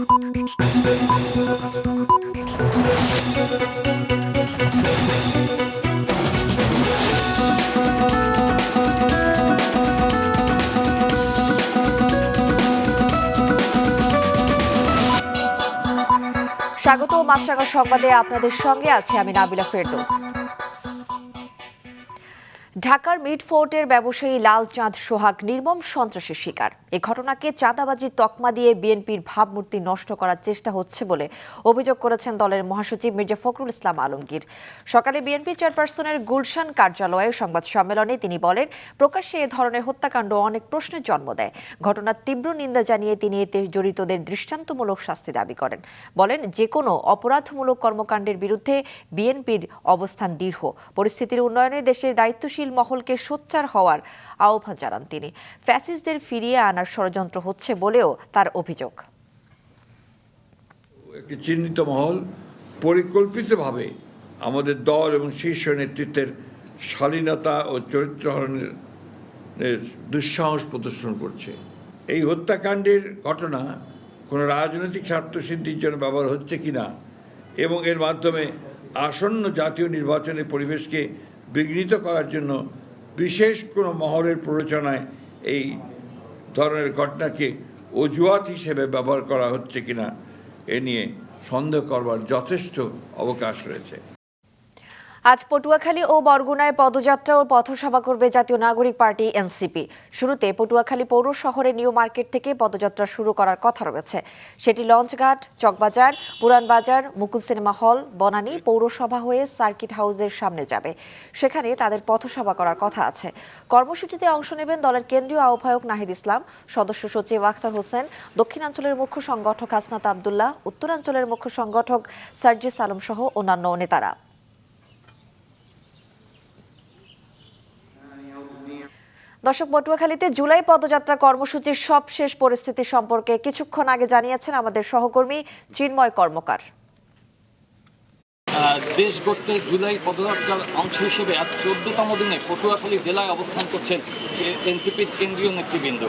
স্বাগত মাছরাঙা সংবাদে, আপনাদের সঙ্গে আছে আমি নাবিলা ফেরদৌস। ঢাকার মিডফোর্টের ব্যবসায়ী লালচাঁদ সোহাগ নির্মম সন্ত্রাসের শিকার। এই ঘটনাকে চাঁদাবাজির তকমা দিয়ে বিএনপির ভাবমূর্তি নষ্ট করার চেষ্টা হচ্ছে বলে অভিযোগ করেছেন দলের মহাসচিব মির্জা ফখরুল ইসলাম আলমগীর। সকালে বিএনপি চেয়ারপারসনের গুলশান কার্যালয়ে সংবাদ সম্মেলনে তিনি বলেন, প্রকাশ্যে এ ধরনের হত্যাকাণ্ড অনেক প্রশ্নের জন্ম দেয়। ঘটনার তীব্র নিন্দা জানিয়ে তিনি এতে জড়িতদের দৃষ্টান্তমূলক শাস্তি দাবি করেন। বলেন, যে কোনো অপরাধমূলক কর্মকাণ্ডের বিরুদ্ধে বিএনপির অবস্থান দৃঢ়। পরিস্থিতির উন্নয়নে দেশের দায়িত্বশীল মহলকে সোচ্চার হওয়ার আহ্বান জানান তিনি। ফ্যাসিস্টদের ফিরিয়ে আনার ষড়যন্ত্র হচ্ছে বলেও তার অভিযোগ। একটি চিহ্নিত মহল পরিকল্পিতভাবে আমাদের দল এবং শীর্ষ নেতৃত্বের শালীনতা ও চরিত্রহরণের দুঃসাহস প্রদর্শন করছে। এই হত্যাকাণ্ডের ঘটনা কোনো রাজনৈতিক স্বার্থসিদ্ধির জন্য ব্যবহার হচ্ছে কিনা এবং এর মাধ্যমে আসন্ন জাতীয় নির্বাচনের পরিবেশকে বিঘ্নিত করার জন্য বিশেষ কোনো মহলের প্ররোচনায় এই ধরনের ঘটনাকে অজুহাত হিসেবে ব্যবহার করা হচ্ছে কিনা এ নিয়ে সন্দেহ করবার যথেষ্ট অবকাশ রয়েছে। আজ পটুয়াখালী ও বরগুনায় পদযাত্রা ও পথসভা করবে জাতীয় নাগরিক পার্টি এনসিপি। শুরুতে পটুয়াখালী পৌর শহরের নিউ মার্কেট থেকে পদযাত্রা শুরু করার কথা রয়েছে। সেটি লঞ্চঘাট, চকবাজার, পুরানবাজার, মুকুল সিনেমা হল, বনানী পৌরসভা হয়ে সার্কিট হাউসের সামনে যাবে। সেখানে তাদের পথসভা করার কথা আছে। কর্মসূচিতে অংশ নেবেন দলের কেন্দ্রীয় আহ্বায়ক নাহিদ ইসলাম, সদস্য সচিব আখতার হোসেন, দক্ষিণাঞ্চলের মুখ্য সংগঠক হাসনাত আবদুল্লাহ, উত্তরাঞ্চলের মুখ্য সংগঠক সার্জিস আলম সহ অন্যান্য নেতারা। দর্শক, পটুয়াখালীতে জুলাই পদযাত্রা কর্মসূচির সবশেষ পরিস্থিতি সম্পর্কে কিছুক্ষণ আগে জানিয়েছেন আমাদের সহকর্মী চিন্ময় কর্মকার। দেশ গড়তে জুলাই পদযাত্রার অংশ হিসেবে আজ 14তম দিনে পটুয়াখালী জেলায় অবস্থান করছেন এনসিপির কেন্দ্রীয় নেতৃবৃন্দ।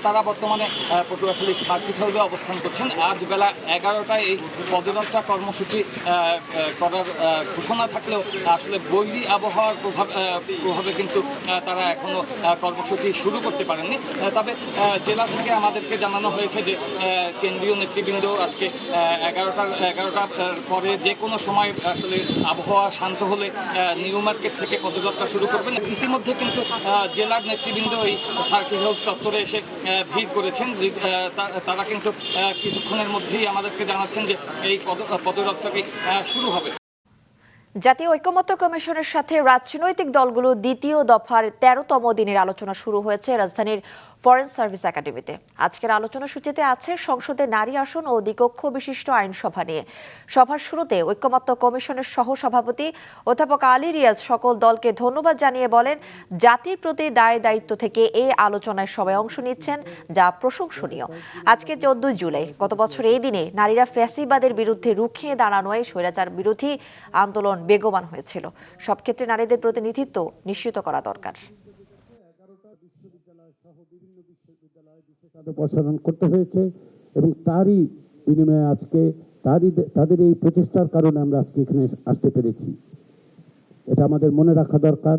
তারা বর্তমানে পটুয়াখালী সার্কিট হাউসে অবস্থান করছেন। আজ বেলা 11টায় এই পদযাত্রা কর্মসূচি করার ঘোষণা থাকলেও আসলে বৈরী আবহাওয়ার প্রভাবে কিন্তু তারা এখনও কর্মসূচি শুরু করতে পারেননি। তবে জেলা থেকে আমাদেরকে জানানো হয়েছে যে কেন্দ্রীয় নেতৃবৃন্দ আজকে 11টার পরে যে কোনো সময় আসলে আবহাওয়া শান্ত হলে নিউ মার্কেট থেকে পদযাত্রা শুরু করবেন। ইতিমধ্যে কিন্তু জেলার নেতৃবৃন্দ এই সার্কিট হাউস চত্বরে এসে ভিড় করেছেন। তারা কিন্তু কিছুক্ষণের মধ্যেই আমাদেরকে জানাচ্ছেন যে এই পদযাত্রাটি শুরু হবে। জাতীয় ঐকমত্য কমিশনের সাথে রাজনৈতিক দলগুলো দ্বিতীয় দফার 13তম দিনের আলোচনা শুরু হয়েছে রাজধানীর ফরেন সার্ভিস একাডেমিতে। আজকের আলোচনা সূচিতে আছে সংসদে নারী আসন ও দ্বিকক্ষ বিশিষ্ট আইনসভা নিয়ে। সভার শুরুতে ঐকমত্য কমিশনের সহসভাপতি অধ্যাপক আলী রিয়াজ সকল দলকে ধন্যবাদ জানিয়ে বলেন, জাতির প্রতি দায় দায়িত্ব থেকে এই আলোচনায় সবাই অংশ নিচ্ছেন, যা প্রশংসনীয়। আজকে 14 জুলাই, গত বছর এই দিনে নারীরা ফ্যাসিবাদের বিরুদ্ধে রুখে দাঁড়ানোয় স্বৈরাচার বিরোধী আন্দোলন বেগবান হয়েছিল। সব ক্ষেত্রে নারীদের প্রতিনিধিত্ব নিশ্চিত করা দরকার। অপসারণ করতে হয়েছে এবং তারই বিনিময়ে আজকে তাদের এই প্রচেষ্টার কারণে আমরা আজকে এখানে আসতে পেরেছি। এটা আমাদের মনে রাখা দরকার,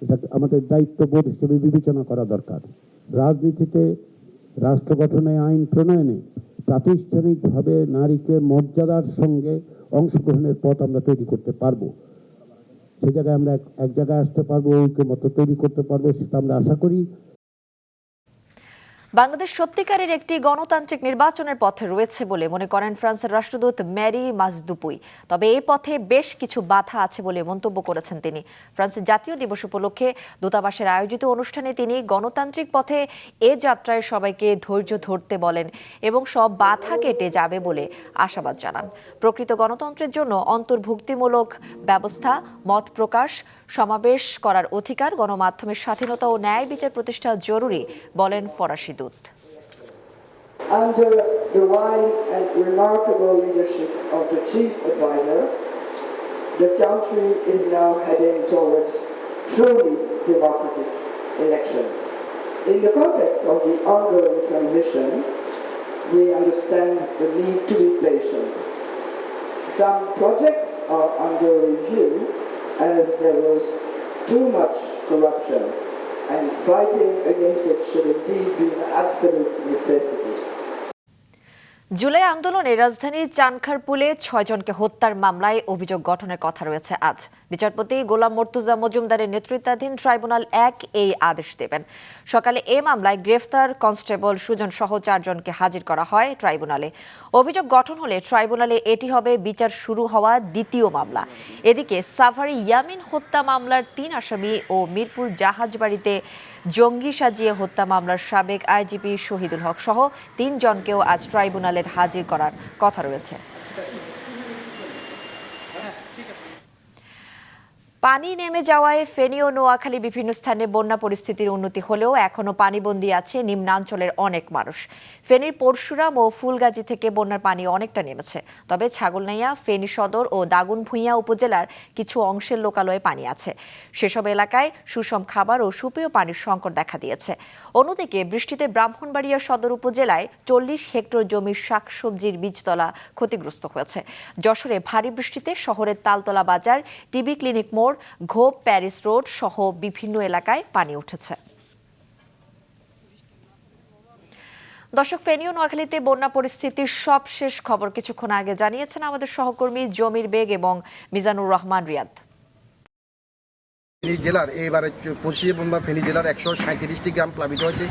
এটা আমাদের দায়িত্ববোধ হিসেবে বিবেচনা করা দরকার। রাজনীতিতে, রাষ্ট্র গঠনে, আইন প্রণয়নে প্রাতিষ্ঠানিকভাবে নারীকে মর্যাদার সঙ্গে অংশগ্রহণের পথ আমরা তৈরি করতে পারবো। সে জায়গায় আমরা এক জায়গায় আসতে পারবো, ঐক্যমত্য তৈরি করতে পারবো, সেটা আমরা আশা করি। বাংলাদেশ সত্যিকারের একটি গণতান্ত্রিক নির্বাচনের পথে রয়েছে বলে মনে করেন ফ্রান্সের রাষ্ট্রদূত ম্যারি মাজদুপুই। তবে এই পথে বেশ কিছু বাধা আছে বলে মন্তব্য করেছেন তিনি। ফ্রান্সের জাতীয় দিবস উপলক্ষে দূতাবাসের আয়োজিত অনুষ্ঠানে তিনি গণতান্ত্রিক পথে এ যাত্রায় সবাইকে ধৈর্য ধরতে বলেন এবং সব বাধা কেটে যাবে বলে আশাবাদ জানান। প্রকৃত গণতন্ত্রের জন্য অন্তর্ভুক্তিমূলক ব্যবস্থা, মত প্রকাশ, সমাবেশ করার অধিকার, গণমাধ্যমের স্বাধীনতা ও ন্যায় বিচার প্রতিষ্ঠা জরুরি বলেন ফরাসি দূত। Under the wise and remarkable leadership of the chief advisor, the country is now heading towards truly democratic elections. In the context of the ongoing transition, we understand the need some projects are under review as there was too much corruption, and fighting against it should indeed be an absolute necessity. July আন্দোলনে রাজধানীর চানখারপুলে ৬ জনকে হত্যার মামলায় অভিযোগ গঠনের কথা রয়েছে আজ। বিচারপতি গোলাম মর্তুজা মজুমদারের নেতৃত্বাধীন ট্রাইব্যুনাল ১ এই আদেশ দেবেন। সকালে এ মামলায় গ্রেফতার কনস্টেবল সুজন সহ ৪ জনকে হাজির করা হয় ট্রাইব্যুনালে। অভিযোগ গঠন হলে ট্রাইব্যুনালে এটি হবে বিচার শুরু হওয়া দ্বিতীয় মামলা। এদিকে সাভারি ইয়ামিন হত্যা মামলার ৩ আসামি ও মিরপুর জাহাজবাড়িতে জঙ্গি সাজিয়ে হত্যা মামলার সাবেক আইজিপি শহীদুল হক সহ ৩ জনকেও আজ ট্রাইব্যুনালে হাজির করার কথা রয়েছে। পানি নেমে যাওয়ায় ফেনী ও নোয়াখালী বিভিন্ন স্থানে বন্যা পরিস্থিতির উন্নতি হলেও এখনো পানিবন্দী আছে নিম্নাঞ্চলের অনেক মানুষ। ফেনীর পরশুরাম ও ফুলগাজী থেকে বন্যার পানি অনেকটা নেমেছে, তবে ছাগলনাইয়া, ফেনী সদর ও দাগনভূঞা উপজেলার কিছু অংশের লোকালয়ে পানি আছে। সেসব এলাকায় সুষম খাবার ও সুপেয় পানির সংকট দেখা দিয়েছে। অন্যদিকে বৃষ্টিতে ব্রাহ্মণবাড়িয়া সদর উপজেলায় ৪০ হেক্টর জমির শাকসবজির বীজতলা ক্ষতিগ্রস্ত হয়েছে। যশোরে ভারী বৃষ্টিতে শহরের তালতলা বাজার, টিবি ক্লিনিক মোড়, ঘোপ, প্যারিস রোড সহ বিভিন্ন এলাকায় পানি উঠেছে। দর্শক, ফেনী ও নোয়াখালীতে বন্যা পরিস্থিতির সবশেষ খবর কিছুক্ষণ আগে জানিয়েছেন আমাদের সহকর্মী জমির বেগ এবং মিজানুর রহমান রিয়াদ। ফেনী জেলার এবারে 25 বন্যা ফেনী জেলার 137টি গ্রাম প্লাবিত হয়েছে।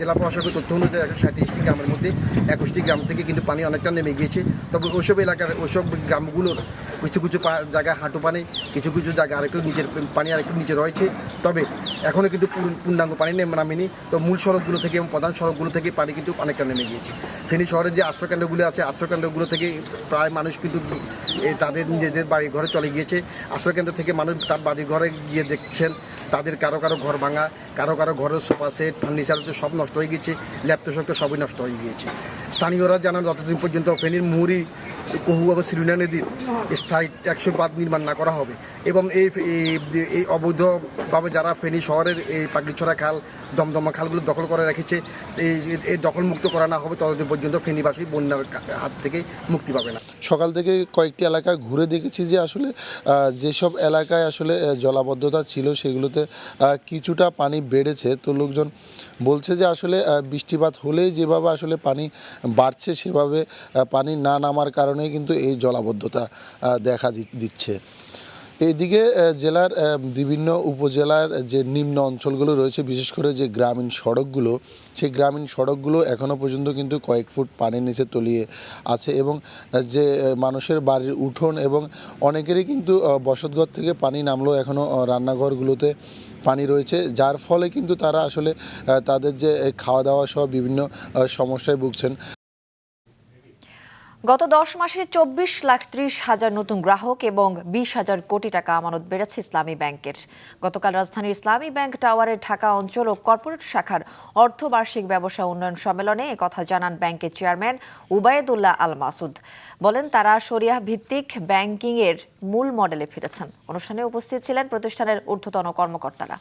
জেলা প্রশাসকের তথ্য অনুযায়ী 137টি গ্রামের মধ্যে 21টি গ্রাম থেকে কিন্তু পানি অনেকটা নেমে গিয়েছে। তবে ওইসব এলাকার ওইসব গ্রামগুলোর কিছু কিছু জায়গায় হাঁটু পানি, কিছু কিছু জায়গায় আরেকটু নিচের পানি আরেকটু নিচে রয়েছে। তবে এখনও কিন্তু পূর্ণাঙ্গ পানি নামেনি। তো মূল সড়কগুলো থেকে এবং প্রধান সড়কগুলো থেকে পানি কিন্তু অনেকটা নেমে গিয়েছে। ফেনী শহরের যে আশ্রয়কেন্দ্রগুলো আছে, আশ্রয়কেন্দ্রগুলো থেকে প্রায় মানুষ কিন্তু তাদের নিজেদের বাড়ি ঘরে চলে গিয়েছে। আশ্রয়কেন্দ্র থেকে মানুষ তার বাড়ি ঘরে গিয়ে দেখছেন তাদের কারো কারো ঘর ভাঙা, কারো কারো ঘরের সোফা সেট, ফার্নিচার তো সব নষ্ট হয়ে গিয়েছে, ল্যাপটপ সবই নষ্ট হয়ে গিয়েছে। স্থানীয়রা জানান যতদিন পর্যন্ত ফেনীর মুহুরী, কহু এবং সিরুনা নদীর স্থায়ী টেকসই বাঁধ নির্মাণ না করা হবে এবং এই অবৈধভাবে যারা ফেনী শহরের এই পাগড়িছড়া খাল, দমদমা খালগুলো দখল করে রেখেছে, এই দখলমুক্ত করা না হবে ততদিন পর্যন্ত ফেনীবাসী বন্যার হাত থেকে মুক্তি পাবে না। সকাল থেকে কয়েকটি এলাকায় ঘুরে দেখেছি যে আসলে যেসব এলাকায় আসলে জলাবদ্ধতা ছিল সেগুলোতে কিছুটা পানি বেড়েছে। তো লোকজন বলছে যে আসলে বৃষ্টিপাত হলেই যেভাবে আসলে পানি বাড়ছে সেভাবে পানি না নামার কারণেই কিন্তু এই জলাবদ্ধতা দেখা দিচ্ছে। এইদিকে জেলার বিভিন্ন উপজেলার যে নিম্ন অঞ্চলগুলো রয়েছে, বিশেষ করে যে গ্রামীণ সড়কগুলো, সেই গ্রামীণ সড়কগুলো এখনও পর্যন্ত কিন্তু কয়েক ফুট পানির নিচে তলিয়ে আছে এবং যে মানুষের বাড়ির উঠোন এবং অনেকেরই কিন্তু বসতঘর থেকে পানি নামলেও এখনও রান্নাঘরগুলোতে পানি রয়েছে, যার ফলে কিন্তু তারা আসলে তাদের যে খাওয়া দাওয়া সহ বিভিন্ন সমস্যায় ভুগছেন। গত 10 মাসে 24,30,000 নতুন গ্রাহক এবং 20,000 কোটি টাকা আমানত বেড়েছে ইসলামী ব্যাংকের। গতকাল রাজধানীর ইসলামী ব্যাংক টাওয়ারের ঢাকা অঞ্চল ও কর্পোরেট শাখার অর্ধবার্ষিক ব্যবসা উন্নয়ন সম্মেলনে একথা জানান ব্যাংকের চেয়ারম্যান উবায়েদুল্লাহ আল মাসুদ। বলেন তারা শরিয়াহ ভিত্তিক ব্যাংকিংয়ের মূল মডেলে ফিরেছেন। অনুষ্ঠানে উপস্থিত ছিলেন প্রতিষ্ঠানের ঊর্ধ্বতন কর্মকর্তারা।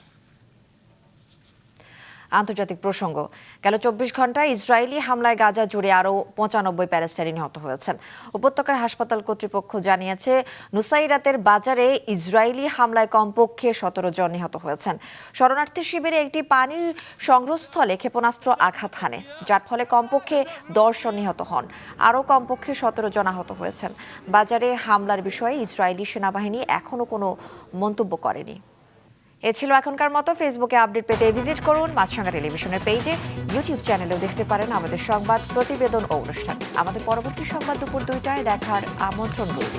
আন্তর্জাতিক প্রসঙ্গ, গেল 24 ঘন্টায় ইসরায়েলি হামলায় গাজা জুড়ে আরও 95 প্যালেস্টাইনি নিহত হয়েছেন। উপত্যকার হাসপাতাল কর্তৃপক্ষ জানিয়েছে নুসাইরাতের বাজারে ইসরায়েলি হামলায় কমপক্ষে 17 জন নিহত হয়েছেন। শরণার্থী শিবিরে একটি পানির সংগ্রহস্থলে ক্ষেপণাস্ত্র আঘাত হানে, যার ফলে কমপক্ষে 10 জন নিহত হন। আরও কমপক্ষে 17 জন আহত হয়েছেন। বাজারে হামলার বিষয়ে ইসরায়েলি সেনাবাহিনী এখনও কোনো মন্তব্য করেনি। এ ছিল এখনকার মতো। ফেসবুকে আপডেট পেতে ভিজিট করুন মাছরাঙা টেলিভিশনের পেজে, ইউটিউব চ্যানেলেও দেখতে পারেন আমাদের সংবাদ, প্রতিবেদন ও অনুষ্ঠান। আমাদের পরবর্তী সংবাদ দুপুর 2টায় দেখার আমন্ত্রণ রইল।